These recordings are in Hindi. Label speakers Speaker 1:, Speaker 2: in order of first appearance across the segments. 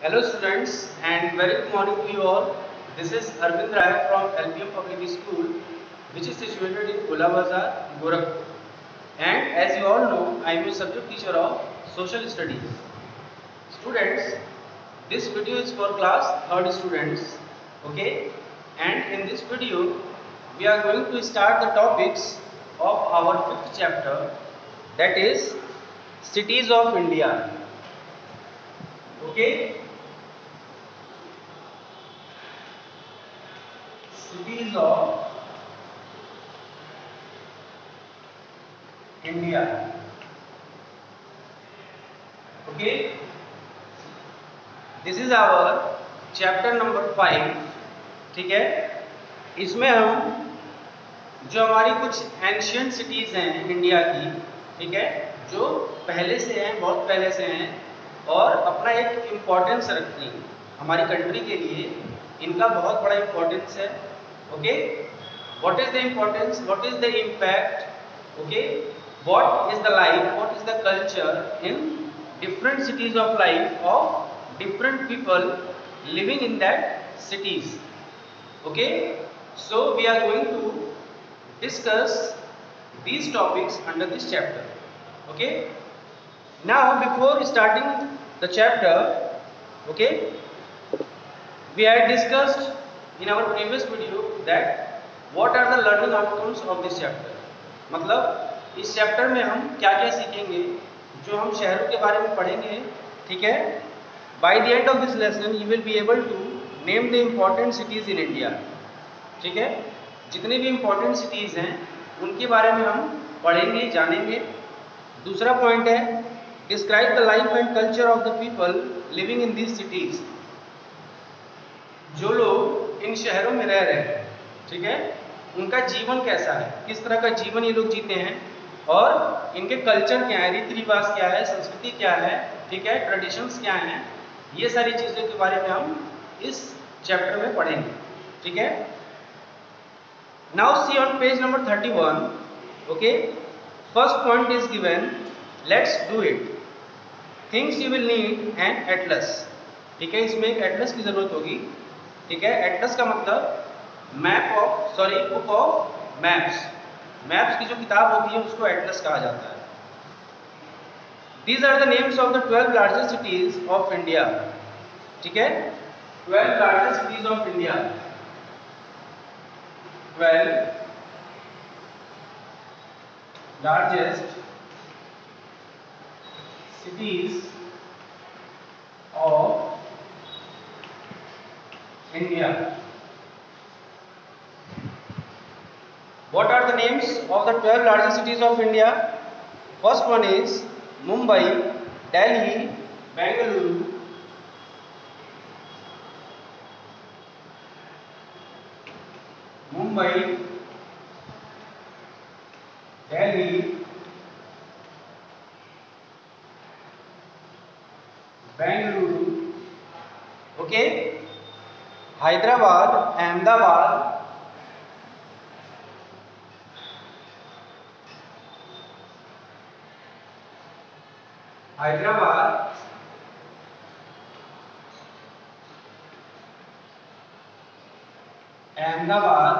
Speaker 1: Hello students and very good morning to you all. This is Arvind Rai from LPM Public School which is situated in Ola Bazar, Gorakhpur. And as you all know, I am a subject teacher of Social Studies. Students, this video is for class 3rd students. Okay? And in this video, we are going to start the topics of our 5th chapter, that is Cities of India. Okay? Cities of India. Okay, this is our chapter number 5. ठीक है, इसमें हम जो हमारी कुछ एंशियंट सिटीज़ हैं इंडिया की, ठीक है, जो पहले से हैं, बहुत पहले से हैं और अपना एक इम्पोर्टेंस रखती हैं हमारी कंट्री के लिए. इनका बहुत बड़ा इम्पोर्टेंस है. Okay, what is the importance, what is the impact, okay, what is the life, what is the culture in different cities of life of different people living in that cities. Okay, so we are going to discuss these topics under this chapter. Okay, now before starting the chapter, okay, we had discussed in our previous video that what are the learning outcomes of this chapter. मतलब इस चैप्टर में हम क्या क्या सीखेंगे, जो हम शहरों के बारे में पढ़ेंगे. ठीक है, by the end of this lesson you will be able to name the important cities in India. ठीक है, जितने भी इम्पॉर्टेंट सिटीज़ हैं उनके बारे में हम पढ़ेंगे, जानेंगे. दूसरा पॉइंट है describe the life and culture of the people living in this cities. जो लोग इन शहरों में रह रहे हैं, ठीक है, उनका जीवन कैसा है, किस तरह का जीवन ये लोग जीते हैं और इनके कल्चर क्या है, रीति रिवाज क्या है, संस्कृति क्या है, ठीक है, ट्रेडिशंस क्या हैं, ये सारी चीज़ों के बारे में हम इस चैप्टर में पढ़ेंगे. ठीक है, now see on page number 31. Okay, first point is given, let's do it. Things you will need an Atlas. ठीक है, इसमें एक एटलस की जरूरत होगी. ठीक है, एटलस का मतलब map of, sorry, book of maps. Maps की जो किताब होती है उसको एटलस कहा जाता है. These are the names of the 12 largest cities of India. ठीक है, 12 largest cities of India. 12 largest cities of India. What are the names of the 12 largest cities of India? First one is Mumbai, Delhi, Bengaluru, Mumbai, Delhi, Bengaluru, okay, Hyderabad, Ahmedabad, Hyderabad, Ahmedabad,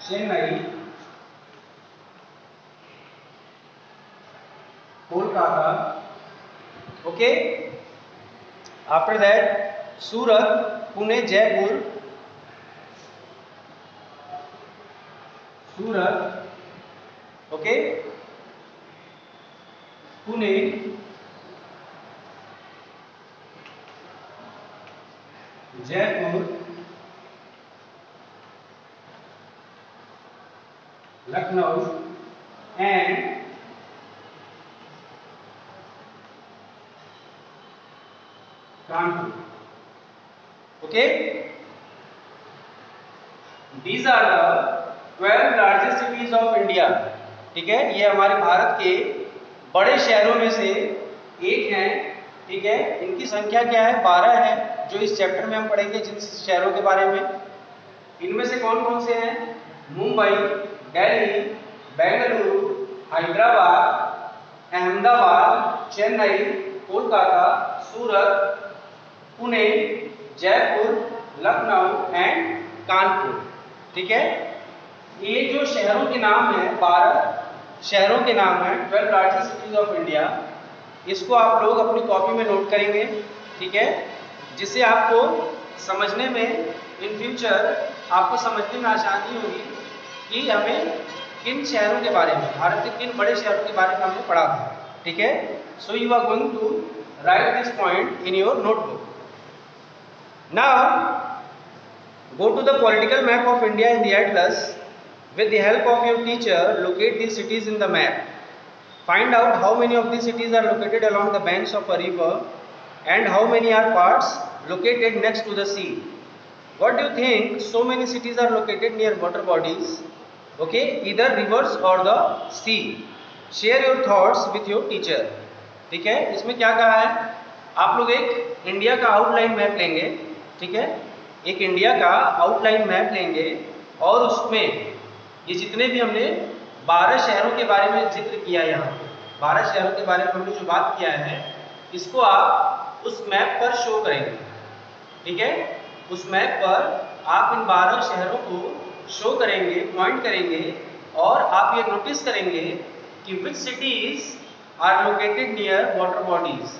Speaker 1: Chennai, Kolkata. Okay. After that, Surat, Pune, Jaipur, Surat, okay, Pune, Jaipur, Lucknow and Kanpur. Okay, these are the 12 largest cities of India. ठीक है, ये हमारे भारत के बड़े शहरों में से एक हैं. ठीक है, इनकी संख्या क्या है, 12 है, जो इस चैप्टर में हम पढ़ेंगे जिन शहरों के बारे में. इनमें से कौन कौन से हैं? मुंबई, दिल्ली, बेंगलुरु, हैदराबाद, अहमदाबाद, चेन्नई, कोलकाता, सूरत, पुणे, जयपुर, लखनऊ एंड कानपुर। ठीक है, ये जो शहरों के नाम है 12 शहरों के नाम है 12 लार्जेस्ट सिटीज ऑफ इंडिया। इसको आप लोग अपनी कॉपी में नोट करेंगे। ठीक है, जिससे आपको समझने में इन फ्यूचर आपको समझने में आसानी होगी कि हमें किन शहरों के बारे में, भारत के किन बड़े शहरों के बारे में हमने पढ़ा था। ठीक है, so you are going to write this point in your notebook. Now go to the political map of India in the atlas. With the help of your teacher, locate these cities in the map. Find out how many of these cities are located along the banks of a river and how many are parts located next to the sea. What do you think? So many cities are located near water bodies, okay, either rivers or the sea. Share your thoughts with your teacher. ठीक है, इसमें क्या कहा है, आप लोग एक इंडिया का आउटलाइन मैप लेंगे। ठीक है, एक इंडिया का आउटलाइन मैप लेंगे और उसमें ये जितने भी हमने 12 शहरों के बारे में जिक्र किया, यहाँ 12 शहरों के बारे में हमने जो बात किया है, इसको आप उस मैप पर शो करेंगे। ठीक है, उस मैप पर आप इन 12 शहरों को शो करेंगे, पॉइंट करेंगे और आप ये नोटिस करेंगे कि which cities are located near water bodies,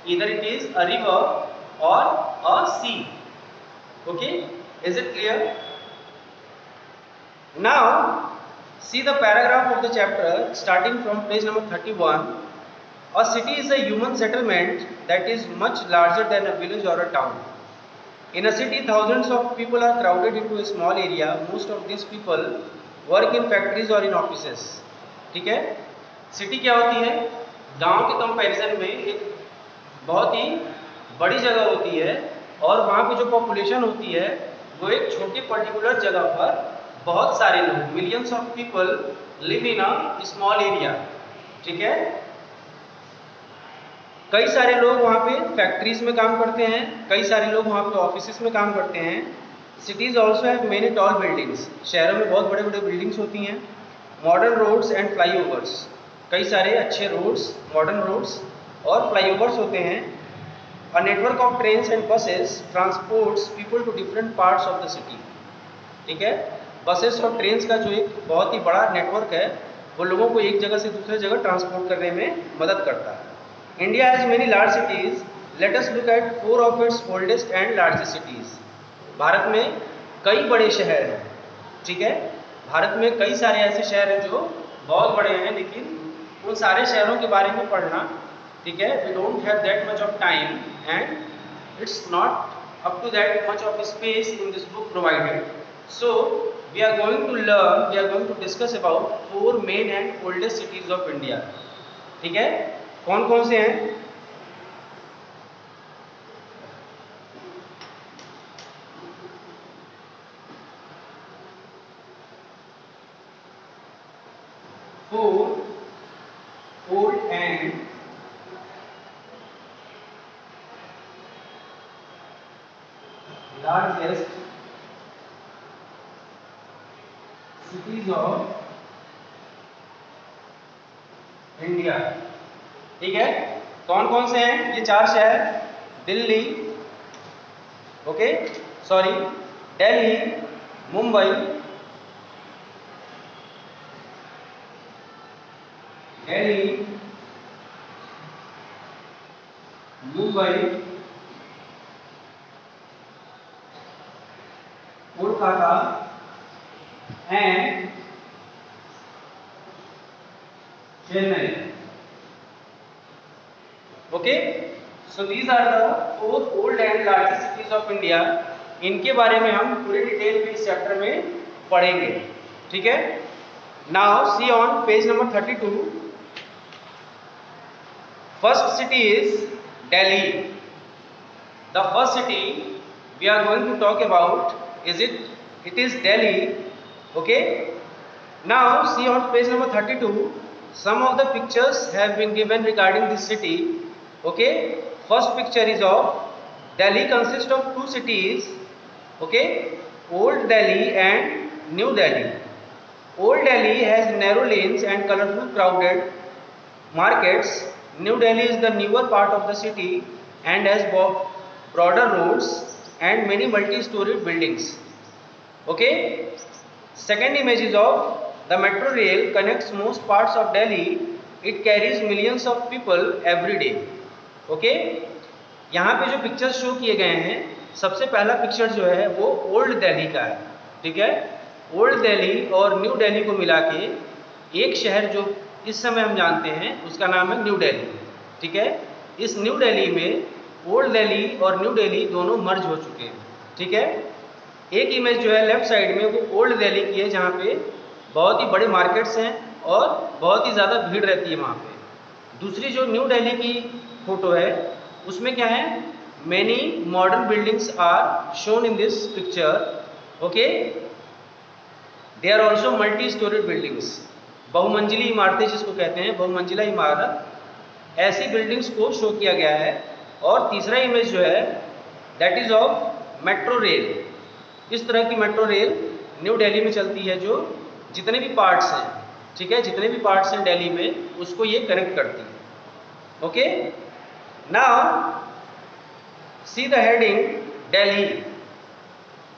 Speaker 1: either it is a river और a C. Okay, is it clear? Now see the paragraph of the chapter starting from page number 31. A city is a human settlement that is much larger than a village or a town. In a city, thousands of people are crowded into a small area. Most of these people work in factories or in offices. ठीक है, सिटी क्या होती है, गांव के कंपैरिजन में एक बहुत ही बड़ी जगह होती है और वहाँ पे जो पॉपुलेशन होती है वो एक छोटे पर्टिकुलर जगह पर बहुत सारे लोग, millions of people live in a small area. ठीक है, कई सारे लोग वहाँ पे फैक्ट्रीज में काम करते हैं, कई सारे लोग वहाँ पे ऑफिसेस में काम करते हैं। Cities also have many tall buildings, शहरों में बहुत बड़े बड़े बिल्डिंग्स होती हैं। मॉडर्न रोड्स एंड फ्लाईओवर्स, कई सारे अच्छे रोड्स, मॉडर्न रोड्स और फ्लाईओवर्स होते हैं। A network of trains and buses transports people to different parts of the city. ठीक है, बसेस और ट्रेन्स का जो एक बहुत ही बड़ा नेटवर्क है वो लोगों को एक जगह से दूसरे जगह ट्रांसपोर्ट करने में मदद करता है। India has many large cities, let us look at 4 of its oldest and largest cities. Bharat में कई बड़े शहर हैं। ठीक है, भारत में कई सारे ऐसे शहर हैं जो बहुत बड़े हैं, लेकिन उन सारे शहरों के बारे में पढ़ना, ठीक है, we don't have that much of time and it's not up to that much of space in this book provided. So we are going to discuss about 4 main and oldest cities of India. ठीक है, कौन कौन से हैं? old and largest cities of India. ठीक है, कौन कौन से हैं ये 4 शहर? Delhi, okay sorry, Delhi, Mumbai, Kolkata and Chennai. Okay, so these are the 4 old and largest cities of India. इनके बारे में हम पूरे डिटेल में इस चैप्टर में पढ़ेंगे। ठीक है, now see on page number 32। First city is Delhi. The first city we are going to talk about it is Delhi. Okay, now see on page number 32, some of the pictures have been given regarding this city. Okay, first picture is of Delhi, consists of 2 cities. Okay, Old Delhi and New Delhi. Old Delhi has narrow lanes and colorful crowded markets. New Delhi is the newer part of the city and has broader roads and many multi-storied buildings. Okay. Second image is of the metro rail connects most parts of Delhi. It carries millions of people every day. Okay. यहाँ पे जो पिक्चर्स शो किए गए हैं, सबसे पहला पिक्चर जो है वो ओल्ड दिल्ली का है, ठीक है। ओल्ड दिल्ली और न्यू दिल्ली को मिला के एक शहर जो इस समय हम जानते हैं उसका नाम है न्यू दिल्ली, ठीक है। इस न्यू दिल्ली में ओल्ड दिल्ली और न्यू दिल्ली दोनों मर्ज हो चुके हैं, ठीक है। एक इमेज जो है लेफ्ट साइड में वो ओल्ड दिल्ली की है, जहाँ पे बहुत ही बड़े मार्केट्स हैं और बहुत ही ज़्यादा भीड़ रहती है वहाँ पे। दूसरी जो न्यू दिल्ली की फोटो है उसमें क्या है, many modern buildings are shown in this picture. Okay, they are also multi storeyed buildings, बहुमंजिली इमारतें जिसको कहते हैं, बहुमंजिला इमारत, ऐसी बिल्डिंग्स को शो किया गया है। और तीसरा इमेज जो है that is of metro rail. इस तरह की मेट्रो रेल न्यू दिल्ली में चलती है, जो जितने भी पार्ट्स हैं, ठीक है, जितने भी पार्ट्स हैं दिल्ली में उसको ये कनेक्ट करती है। Okay, now see the heading Delhi.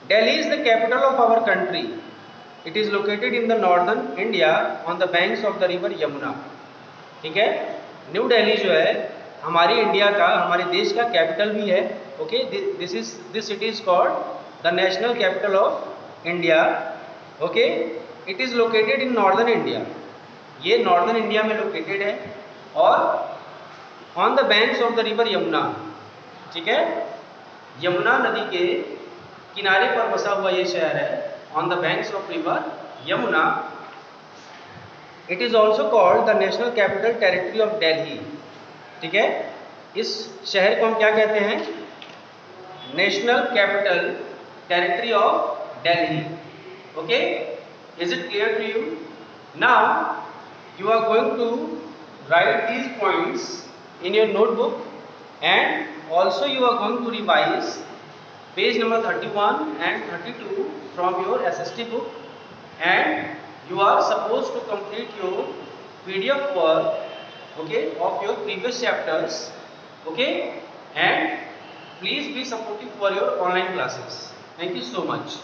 Speaker 1: Delhi is the capital of our country. It is located in the northern India on the banks of the river Yamuna. ठीक है, न्यू दिल्ली जो है हमारी इंडिया का, हमारे देश का कैपिटल भी है। Okay, this city is called the national capital of India. Okay, it is located in northern India, ये नॉर्दर्न इंडिया में लोकेटेड है, और on the banks of the river Yamuna. ठीक है, यमुना नदी के किनारे पर बसा हुआ ये शहर है, on the banks of river Yamuna. It is also called the national capital territory of Delhi. ठीक है, इस शहर को हम क्या कहते हैं, national capital territory of Delhi. Okay, is it clear to you? Now you are going to write these points in your notebook, and also you are going to revise page number 31 and 32 from your SST book, and you are supposed to complete your PDF work, okay, of your previous chapters. Okay, and please be supportive for your online classes. Thank you so much.